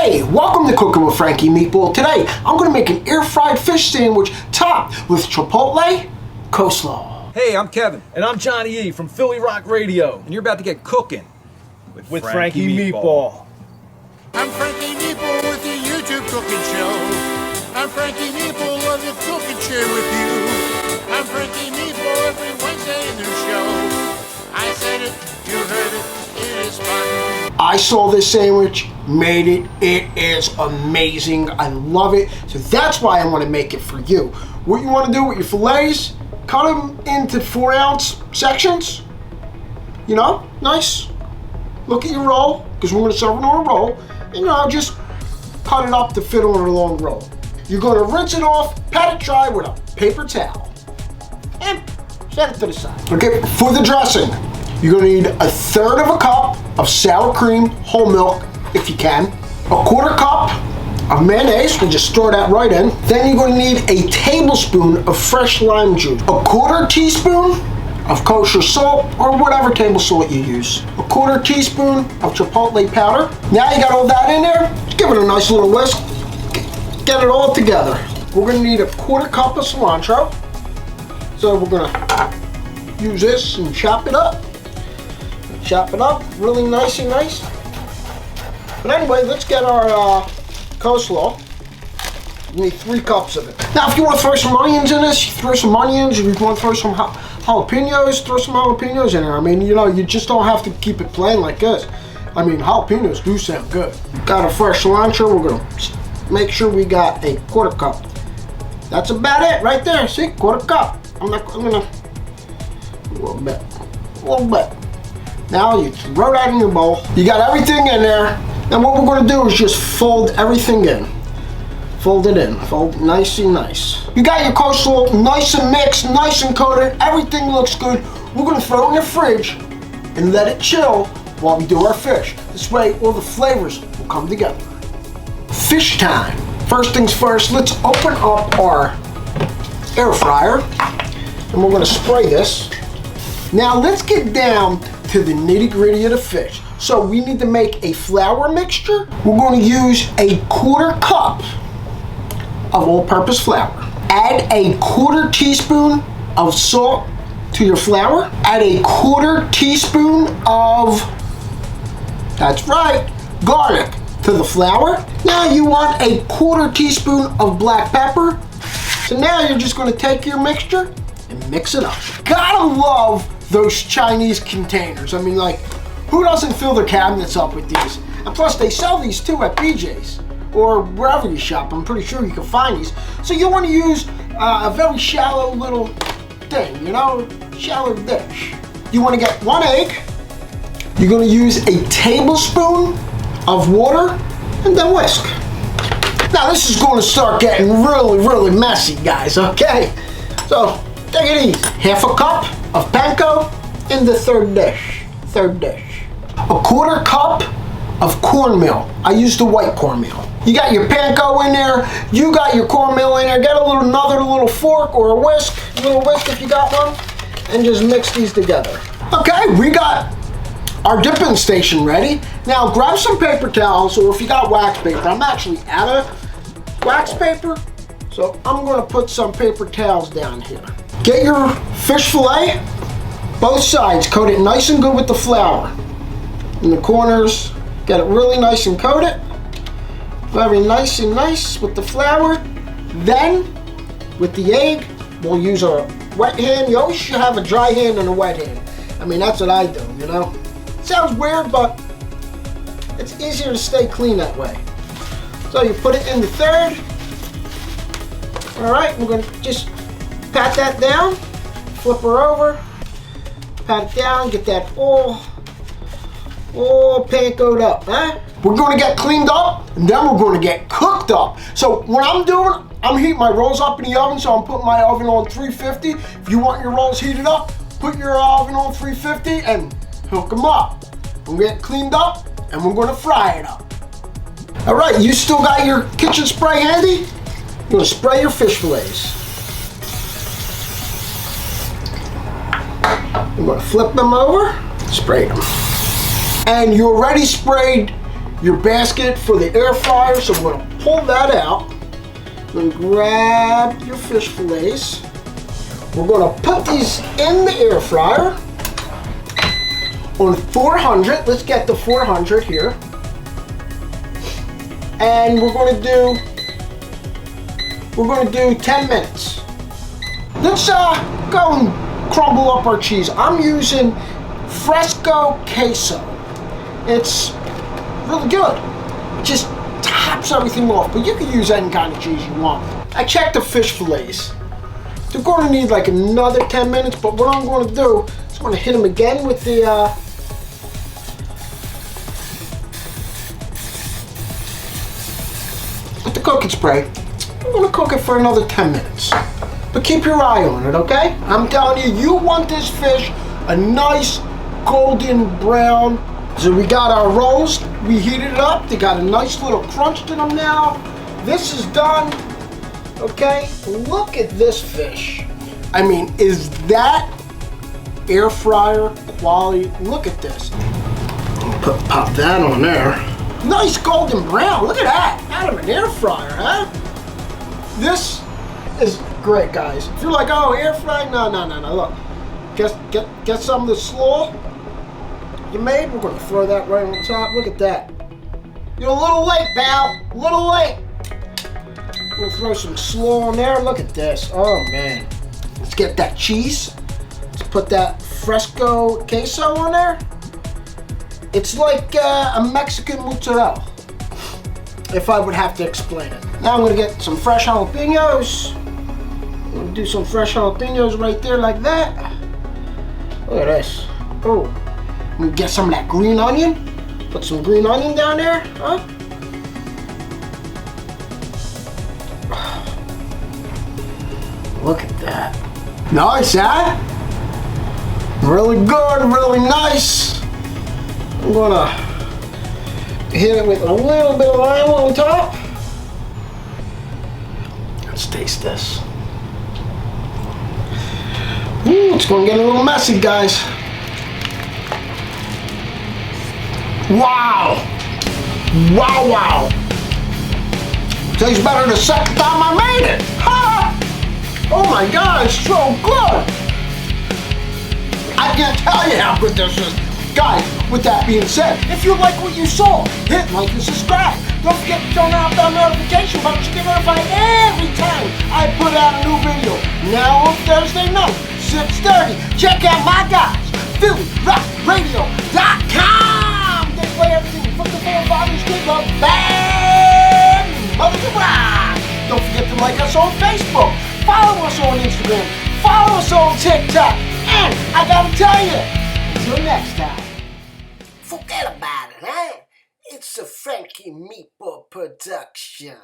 Hey, welcome to Cooking with Frankie Meatball. Today, I'm going to make an air-fried fish sandwich topped with Chipotle Coleslaw. Hey, I'm Kevin. And I'm Johnny E. from Philly Rock Radio. And you're about to get cooking with Frankie Meatball. I'm Frankie Meatball with the YouTube cooking show. I'm Frankie Meatball of the cooking chair with you. I'm Frankie Meatball every Wednesday in the show. I said it, you heard it, it is fun. I saw this sandwich, made it. It is amazing. I love it. So that's why I want to make it for you. What you want to do with your fillets, cut them into 4-ounce sections. You know, nice. Look at your roll, because we're going to serve it on a roll. And you know, just cut it up to fit on a long roll. You're going to rinse it off, pat it dry with a paper towel, and set it to the side. Okay, for the dressing, you're going to need 1/3 of a cup of sour cream, whole milk, if you can. 1/4 cup of mayonnaise, we'll just store that right in. Then you're going to need a tablespoon of fresh lime juice. 1/4 teaspoon of kosher salt, or whatever table salt you use. 1/4 teaspoon of chipotle powder. Now you got all that in there, just give it a nice little whisk. Get it all together. We're going to need 1/4 cup of cilantro. So we're going to use this and chop it up. Chop it up really nice and nice. But anyway, let's get our coleslaw. You need 3 cups of it. Now, if you want to throw some onions in this, you throw some onions. If you want to throw some jalapenos, throw some jalapenos in there. I mean, you know, you just don't have to keep it plain like this. I mean, jalapenos do sound good. Got a fresh cilantro. We're going to make sure we got a 1/4 cup. That's about it right there. See, 1/4 cup. I'm going to, a little bit. Now you throw that in your bowl. You got everything in there. And what we're going to do is just fold everything in. Fold it in. Fold nice and nice. You got your coleslaw nice and mixed, nice and coated. Everything looks good. We're going to throw it in the fridge and let it chill while we do our fish. This way all the flavors will come together. Fish time. First things first, let's open up our air fryer. And we're going to spray this. Now let's get down to the nitty-gritty of the fish. So we need to make a flour mixture. We're going to use 1/4 cup of all-purpose flour. Add 1/4 teaspoon of salt to your flour. Add 1/4 teaspoon of, that's right, garlic to the flour. Now you want 1/4 teaspoon of black pepper. So now you're just going to take your mixture and mix it up. Gotta love those Chinese containers. I mean, like, who doesn't fill their cabinets up with these? And plus, they sell these too at BJ's or wherever you shop. I'm pretty sure you can find these. So you want to use a very shallow little thing, you know, shallow dish. You want to get 1 egg. You're going to use a tablespoon of water and then whisk. Now this is going to start getting really, really messy, guys, okay? So take it easy. 1/2 cup of panko in the third dish. 1/4 cup of cornmeal. I use the white cornmeal. You got your panko in there. You got your cornmeal in there. Get another little fork or a little whisk if you got one, and just mix these together. Okay, we got our dipping station ready. Now grab some paper towels, or if you got wax paper. I'm actually out of wax paper, so I'm going to put some paper towels down here. Get your fish fillet, both sides, coat it nice and good with the flour. In the corners, get it really nice and coated. Very nice and nice with the flour. Then, with the egg, we'll use a wet hand. You always should have a dry hand and a wet hand. I mean, that's what I do, you know. It sounds weird, but it's easier to stay clean that way. So you put it in the third. All right, we're going to just pat that down, flip her over, pat it down, get that all pankoed up, huh? We're going to get cleaned up, and then we're going to get cooked up. So what I'm doing, I'm heating my rolls up in the oven, so I'm putting my oven on 350. If you want your rolls heated up, put your oven on 350 and hook them up. We'll get cleaned up, and we're going to fry it up. All right, you still got your kitchen spray handy? You're going to spray your fish fillets. You're going to flip them over, spray them. And you already sprayed your basket for the air fryer. So we're gonna pull that out. Then grab your fish fillets. We're gonna put these in the air fryer on 400. Let's get the 400 here. And we're gonna do 10 minutes. Let's go and crumble up our cheese. I'm using fresco queso. It's really good. It just tops everything off, but you can use any kind of cheese you want. I checked the fish fillets. They're going to need like another 10 minutes, but what I'm going to do is I'm going to hit them again with the cooking spray. I'm going to cook it for another 10 minutes. But keep your eye on it, okay? I'm telling you, you want this fish a nice golden brown. So we got our rolls, we heated it up, they got a nice little crunch to them now. This is done, okay? Look at this fish. I mean, is that air fryer quality? Look at this. Pop that on there. Nice golden brown, look at that. Out of an air fryer, huh? This is great, guys. If you're like, oh, air fry, no. Look, get some of the slaw you made. We're gonna throw that right on top. Look at that. You're a little late, pal. A little late. We'll throw some slaw on there. Look at this. Oh man. Let's get that cheese. Let's put that fresco queso on there. It's like a Mexican mozzarella, if I would have to explain it. Now I'm gonna get some fresh jalapenos. I'm gonna do some fresh jalapenos right there like that. Look at this. Oh. I'm gonna get some of that green onion. Put some green onion down there, huh? Look at that. Nice, huh? Really good, really nice. I'm gonna hit it with a little bit of lime on top. Let's taste this. Ooh, it's gonna get a little messy, guys. Wow! Wow! Tastes better the second time I made it! Ha! Oh my God, it's so good! I can't tell you how good this is. Guys, with that being said, if you like what you saw, hit like and subscribe. Don't forget to turn on that notification button to get notified every time I put out a new video. Now on Thursday night, 6:30, check out my guys, PhillyRockRadio.com. They play everything from the forefathers to the band mothers of rock. Don't forget to like us on Facebook, follow us on Instagram, follow us on TikTok, and I gotta tell you, until next time, forget about it, huh? It's a Frankie Meatball production.